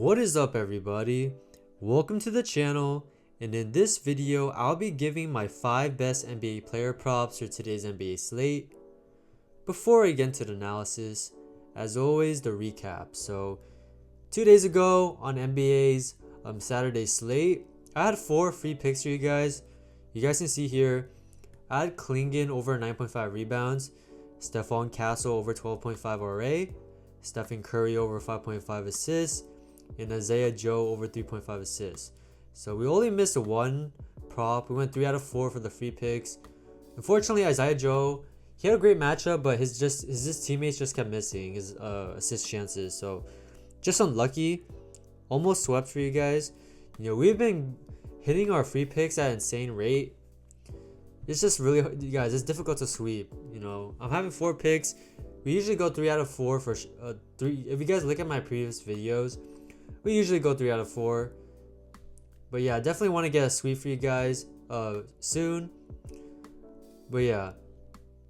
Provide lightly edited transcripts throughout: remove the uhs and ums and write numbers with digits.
What is up, everybody? Welcome to the channel, and in this video I'll be giving my 5 best NBA player props for today's NBA slate. Before I get into the analysis, as always, the recap. So 2 days ago on NBA's Saturday slate, I had 4 free picks for you guys. You guys can see here I had Klingon over 9.5 rebounds, Stephon Castle over 12.5 RA, Stephen Curry over 5.5 assists, and Isaiah Joe over 3.5 assists. So we only missed one prop. We went 3 out of 4 for the free picks. Unfortunately, Isaiah Joe, he had a great matchup, but his teammates just kept missing his assist chances. So just unlucky. Almost swept for you guys. We've been hitting our free picks at an insane rate. It's just really, you guys, it's difficult to sweep. I'm having 4 picks. We usually go 3 out of 4 for 3. If you guys look at my previous videos, we usually go 3 out of 4. But yeah, definitely want to get a sweep for you guys soon. But yeah,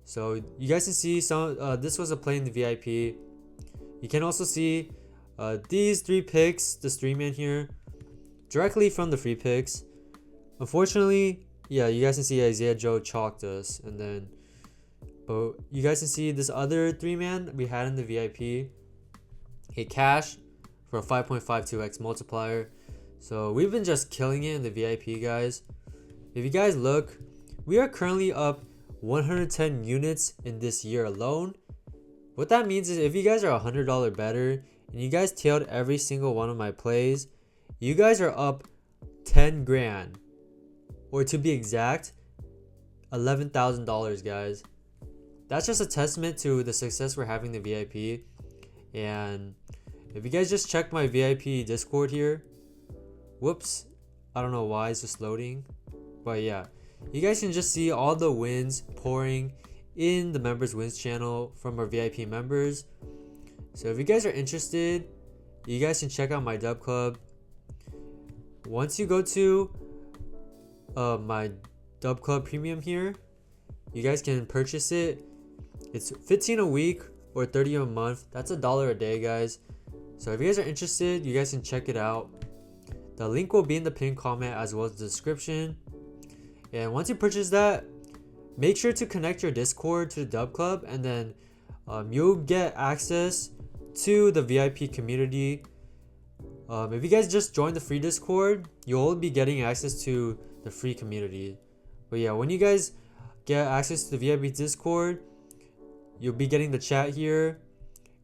so you guys can see some. This was a play in the VIP. You can also see these 3 picks, the streamman here, directly from the free picks. Unfortunately, yeah, you guys can see Isaiah Joe chalked us, and then, but you guys can see this other 3-man we had in the VIP. Hit cash for a 5.52x multiplier. So we've been just killing it in the VIP, guys. If you guys look, we are currently up 110 units in this year alone. What that means is if you guys are a $100 better and you guys tailed every single one of my plays, you guys are up 10 grand, or to be exact, $11,000, guys. That's just a testament to the success we're having in the VIP. And if you guys just check my VIP Discord here, whoops, I don't know why it's just loading, but yeah, you guys can just see all the wins pouring in the members wins channel from our VIP members. So if you guys are interested, you guys can check out my dub club. Once you go to my dub club premium here, you guys can purchase it. It's 15 a week or 30 a month. That's $1 a day, guys. So if you guys are interested, you guys can check it out. The link will be in the pinned comment as well as the description. And once you purchase that, make sure to connect your Discord to the Dub Club, and then you'll get access to the VIP community. If you guys just join the free Discord, you'll only be getting access to the free community. But yeah, when you guys get access to the VIP Discord, you'll be getting the chat here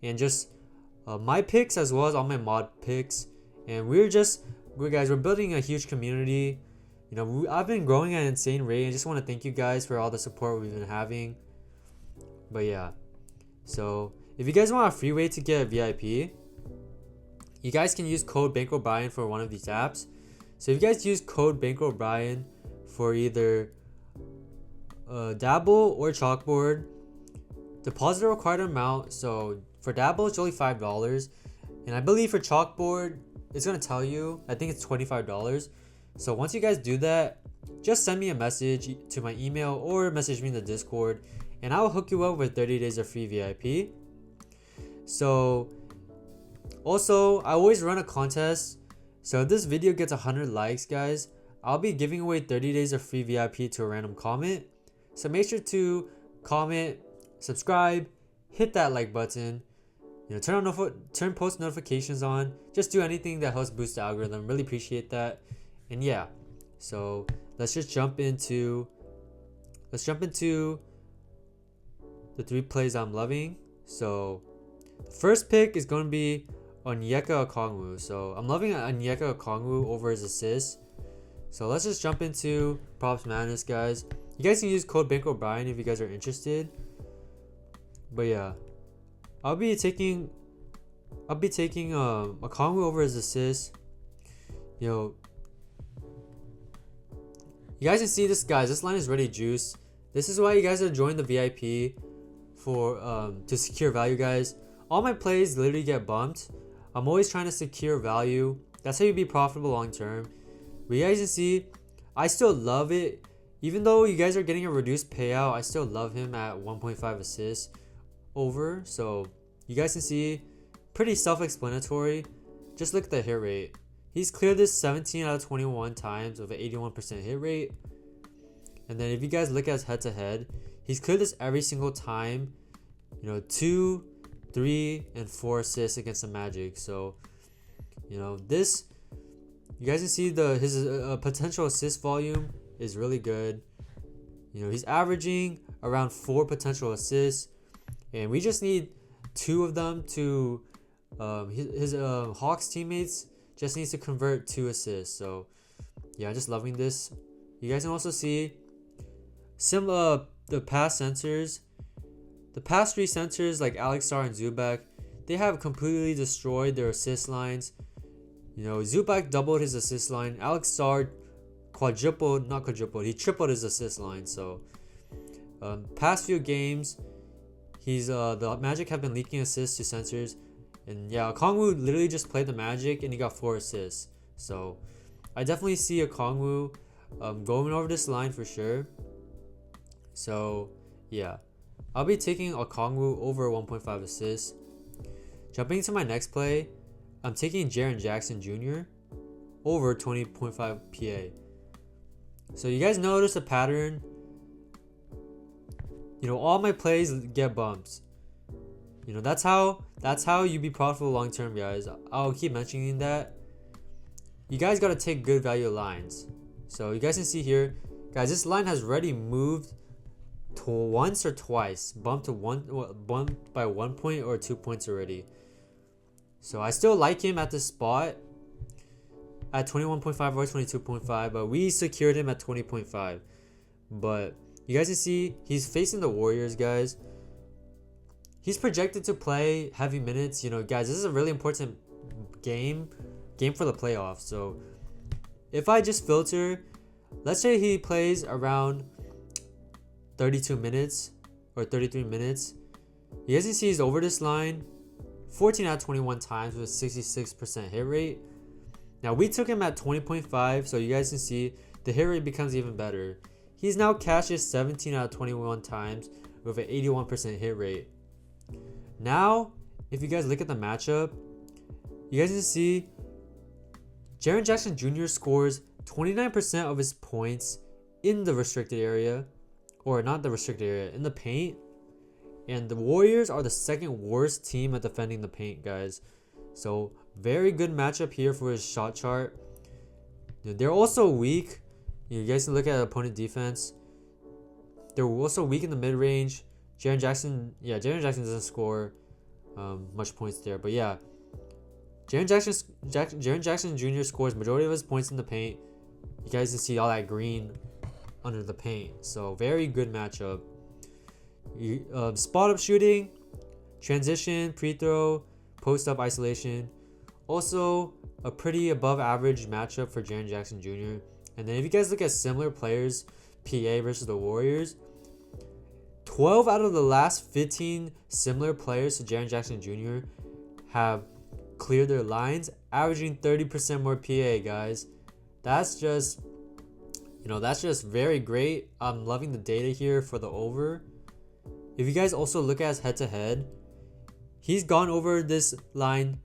and just my picks as well as all my mod picks. And we're building a huge community. I've been growing at an insane rate. I just want to thank you guys for all the support we've been having. But yeah, so if you guys want a free way to get a VIP, you guys can use code bankroll for one of these apps. So if you guys use code bankroll for either Dabble or Chalkboard, deposit the required amount. So for Dabble, it's only $5, and I believe for Chalkboard, it's gonna tell you, I think it's $25. So once you guys do that, just send me a message to my email or message me in the Discord, and I'll hook you up with 30 days of free VIP. So also, I always run a contest. So if this video gets 100 likes, guys, I'll be giving away 30 days of free VIP to a random comment. So make sure to comment, subscribe, hit that like button, turn post notifications on. Just do anything that helps boost the algorithm. Really appreciate that. And yeah, so let's jump into the 3 plays I'm loving. So the first pick is going to be Onyeka Okongwu. So I'm loving Onyeka Okongwu over his assists. So let's just jump into props madness, guys. You guys can use code bankroll if you guys are interested. But yeah, I'll be taking Okongwu over his assists. You guys can see this, guys. This line is ready juice. This is why you guys are joining the VIP for to secure value, guys. All my plays literally get bumped. I'm always trying to secure value. That's how you be profitable long term. But you guys can see, I still love it. Even though you guys are getting a reduced payout, I still love him at 1.5 assists over. So you guys can see, pretty self-explanatory. just look at the hit rate. He's cleared this 17 out of 21 times with an 81% hit rate. And then if you guys look at his head-to-head, he's cleared this every single time. 2, 3, and 4 assists against the Magic. So, this, you guys can see his potential assist volume is really good. He's averaging around 4 potential assists, and we just need 2 of them to his Hawks teammates just needs to convert 2 assists. So yeah, just loving this. You guys can also see the past centers. The past 3 centers like Alex Sarr and Zubac, they have completely destroyed their assist lines. Zubac doubled his assist line. Alex Sarr he tripled his assist line. So past few games, the Magic have been leaking assists to centers, and yeah, Okongwu literally just played the Magic and he got 4 assists. So I definitely see Okongwu going over this line for sure. So yeah, I'll be taking Okongwu over 1.5 assists. Jumping to my next play, I'm taking Jaren Jackson Jr. over 20.5 PA. So you guys notice a pattern. All my plays get bumps. That's how you be profitable long term, guys. I'll keep mentioning that. You guys gotta take good value lines. So you guys can see here, guys, this line has already moved to once or twice, bumped by 1 point or 2 points already. So I still like him at this spot at 21.5 or 22.5, but we secured him at 20.5. But you guys can see he's facing the Warriors, guys. He's projected to play heavy minutes. Guys, this is a really important game for the playoffs. So if I just filter, let's say he plays around 32 minutes or 33 minutes. You guys can see he's over this line 14 out of 21 times with a 66% hit rate. Now we took him at 20.5, so you guys can see the hit rate becomes even better. He's now cashed 17 out of 21 times with an 81% hit rate. Now, if you guys look at the matchup, you guys can see Jaren Jackson Jr. scores 29% of his points in the restricted area, or not the restricted area, in the paint. And the Warriors are the second worst team at defending the paint, guys. So very good matchup here for his shot chart. They're also weak. You guys can look at opponent defense. They're also weak in the mid-range. Jaren Jackson doesn't score much points there. But yeah, Jaren Jackson Jr. scores majority of his points in the paint. You guys can see all that green under the paint. So very good matchup. Spot up shooting, transition, pre-throw, post-up isolation. Also a pretty above average matchup for Jaren Jackson Jr. And then if you guys look at similar players, PA versus the Warriors, 12 out of the last 15 similar players to Jaren Jackson Jr. have cleared their lines, averaging 30% more PA, guys. That's just very great. I'm loving the data here for the over. If you guys also look at his head-to-head, he's gone over this line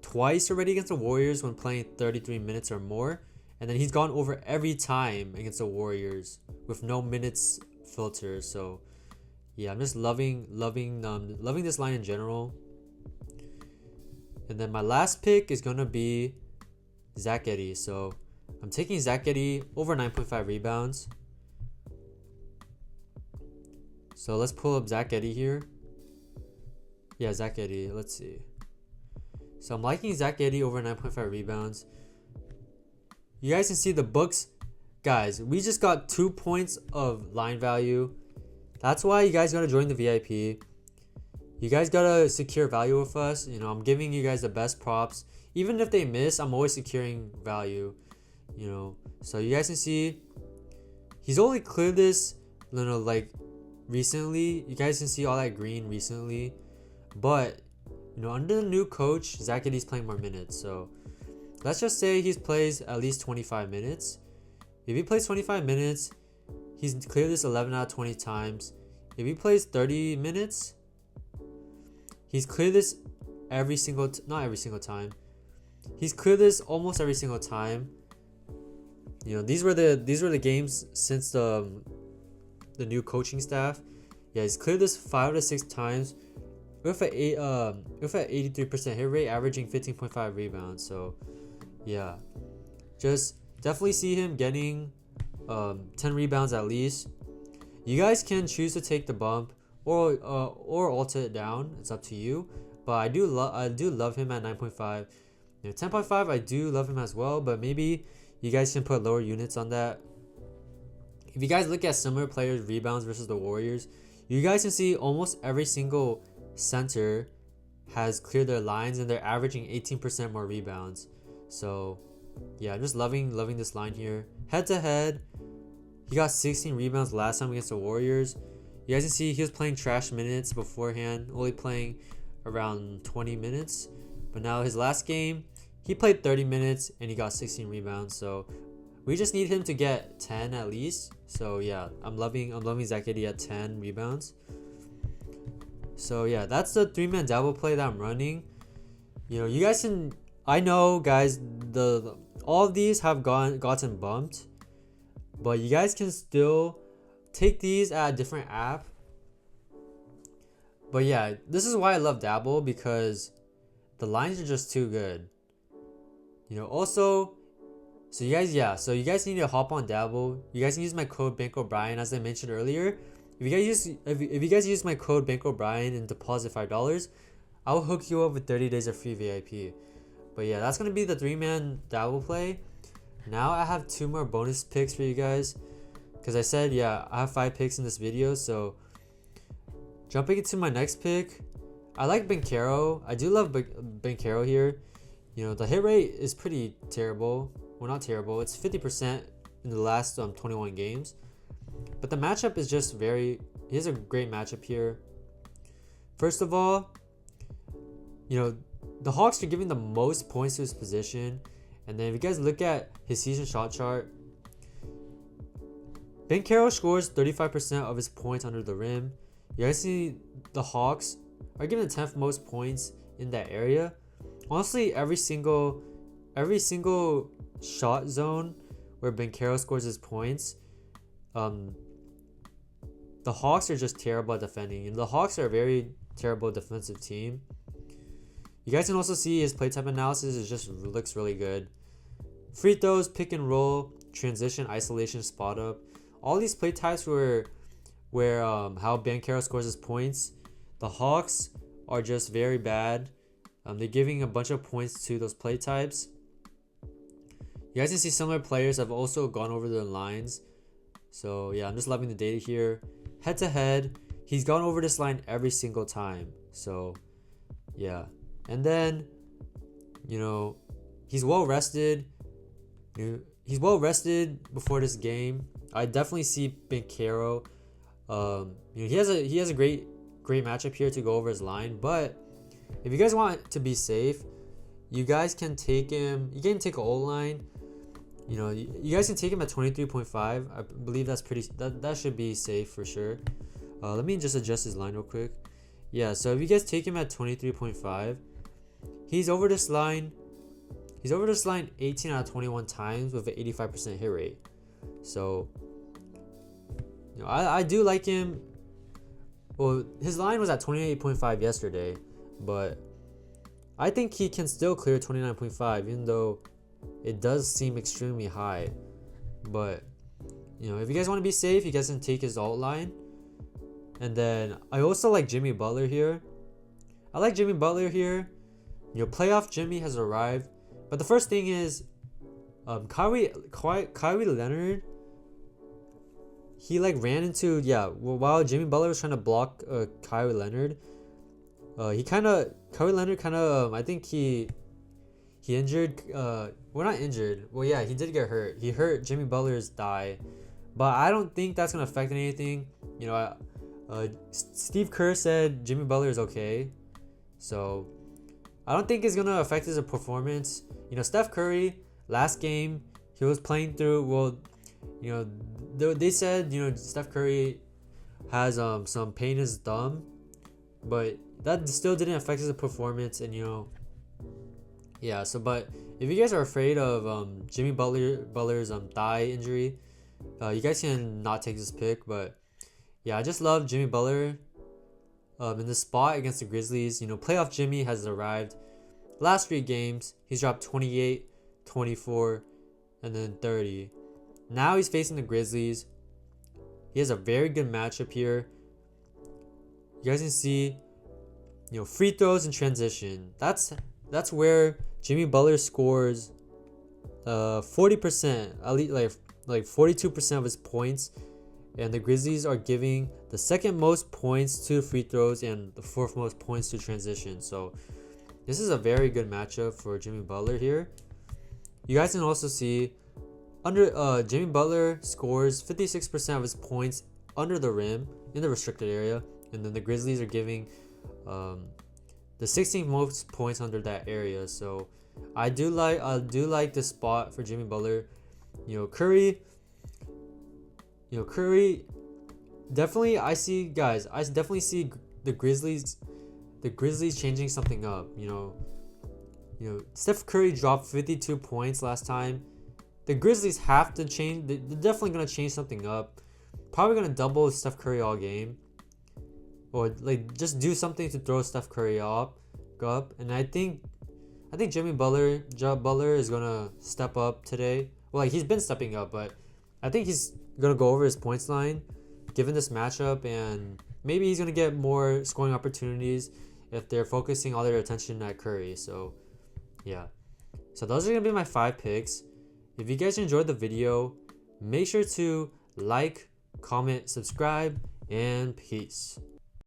twice already against the Warriors when playing 33 minutes or more. And then he's gone over every time against the Warriors with no minutes filter. So yeah, I'm just loving this line in general. And then my last pick is gonna be Zach Edey. So I'm taking Zach Edey over 9.5 rebounds. So let's pull up Zach Edey here. Yeah, Zach Edey. Let's see. So I'm liking Zach Edey over 9.5 rebounds. You guys can see the books. Guys, we just got 2 points of line value. That's why you guys gotta join the VIP. You guys gotta secure value with us. I'm giving you guys the best props. Even if they miss, I'm always securing value. So you guys can see he's only cleared this, like recently. You guys can see all that green recently. But under the new coach, Zach Edey's playing more minutes. So let's just say he plays at least 25 minutes. If he plays 25 minutes, he's cleared this 11 out of 20 times. If he plays 30 minutes, he's cleared this not every single time. He's cleared this almost every single time. You know, these were the games since the new coaching staff. Yeah, he's cleared this 5 to 6 times with an 83% hit rate, averaging 15.5 rebounds. So yeah, just definitely see him getting 10 rebounds at least. You guys can choose to take the bump or alter it down. It's up to you. But I do love him at 9.5. You know, 10.5 I do love him as well, but maybe you guys can put lower units on that. If you guys look at similar players' rebounds versus the Warriors, you guys can see almost every single center has cleared their lines and they're averaging 18% more rebounds. So yeah, I'm just loving this line here. Head to head, he got 16 rebounds last time against the Warriors. You guys can see he was playing trash minutes beforehand, only playing around 20 minutes. But now his last game, he played 30 minutes and he got 16 rebounds. So we just need him to get 10 at least. So yeah, I'm loving Zach Edey at 10 rebounds. So yeah, that's the 3-man double play that I'm running. You know, you guys can, I know guys, all of these have gotten bumped, but you guys can still take these at a different app. But yeah, this is why I love Dabble, because the lines are just too good. You know, also, so you guys need to hop on Dabble. You guys can use my code bankroll as I mentioned earlier. If you guys use my code bankroll and deposit $5, I'll hook you up with 30 days of free VIP. But yeah, that's gonna be the 3-man Dabble play. Now I have 2 more bonus picks for you guys, because I said I have 5 picks in this video. So jumping into my next pick, I like Banchero. I do love Banchero here. You know, the hit rate is pretty terrible. Well, not terrible. It's 50% in the last 21 games. But the matchup is just he has a great matchup here. First of all, you know, the Hawks are giving the most points to his position. And then if you guys look at his season shot chart, Banchero scores 35% of his points under the rim. You guys see the Hawks are giving the 10th most points in that area. Honestly, every single shot zone where Banchero scores his points, the Hawks are just terrible at defending, and the Hawks are a very terrible defensive team. You guys can also see his play type analysis looks really good. Free throws, pick and roll, transition, isolation, spot up. All these play types where how Banchero scores his points, the Hawks are just very bad. They're giving a bunch of points to those play types. You guys can see similar players have also gone over their lines. So yeah, I'm just loving the data here. Head to head, he's gone over this line every single time. So yeah, and then you know, he's well rested. He's well rested before this game. I definitely see Banchero. You know, he has a great matchup here to go over his line. But if you guys want to be safe, you guys can take him. You can take an old line. You know, you guys can take him at 23.5. I believe that should be safe for sure. Let me just adjust his line real quick. Yeah, so if you guys take him at 23.5, he's over this line 18 out of 21 times with an 85% hit rate. So, you know, I do like him. Well, his line was at 28.5 yesterday, but I think he can still clear 29.5, even though it does seem extremely high. But, you know, if you guys want to be safe, you guys can take his alt line. And then I also like Jimmy Butler here. I like Jimmy Butler here. You know, playoff Jimmy has arrived. But the first thing is, Kawhi Leonard, he like ran into, while Jimmy Butler was trying to block Kawhi Leonard, Kawhi Leonard I think he injured, not injured. Well, yeah, he did get hurt. He hurt Jimmy Butler's thigh, but I don't think that's gonna affect anything. You know, Steve Kerr said Jimmy Butler is okay, so I don't think it's gonna affect his performance. You know, Steph Curry last game he was playing through. Well, you know, they said, you know, Steph Curry has some pain in his thumb, but that still didn't affect his performance. And you know, Yeah. So, but if you guys are afraid of Jimmy Butler's thigh injury, you guys can not take this pick. But yeah, I just love Jimmy Butler. In the spot against the Grizzlies, playoff Jimmy has arrived. Last 3 games, he's dropped 28, 24, and then 30. Now he's facing the Grizzlies. He has a very good matchup here. You guys can see, free throws and transition. That's where Jimmy Butler scores 40%, at least like 42% of his points, and the Grizzlies are giving the second most points to free throws and the fourth most points to transition. So this is a very good matchup for Jimmy Butler here. You guys can also see Jimmy Butler scores 56% of his points under the rim in the restricted area, and then the Grizzlies are giving the 16th most points under that area. So I do like this spot for Jimmy Butler. Curry definitely I definitely see the Grizzlies changing something up. Steph Curry dropped 52 points last time. The Grizzlies have to change. They're definitely gonna change something up. Probably gonna double Steph Curry all game, or like just do something to throw Steph Curry up. And I think Jimmy Butler is gonna step up today. Well, like he's been stepping up, but I think he's gonna go over his points line, given this matchup, and maybe he's gonna get more scoring opportunities if they're focusing all their attention at Curry. So yeah, so those are gonna be my 5 picks. If you guys enjoyed the video, make sure to like, comment, subscribe, and peace.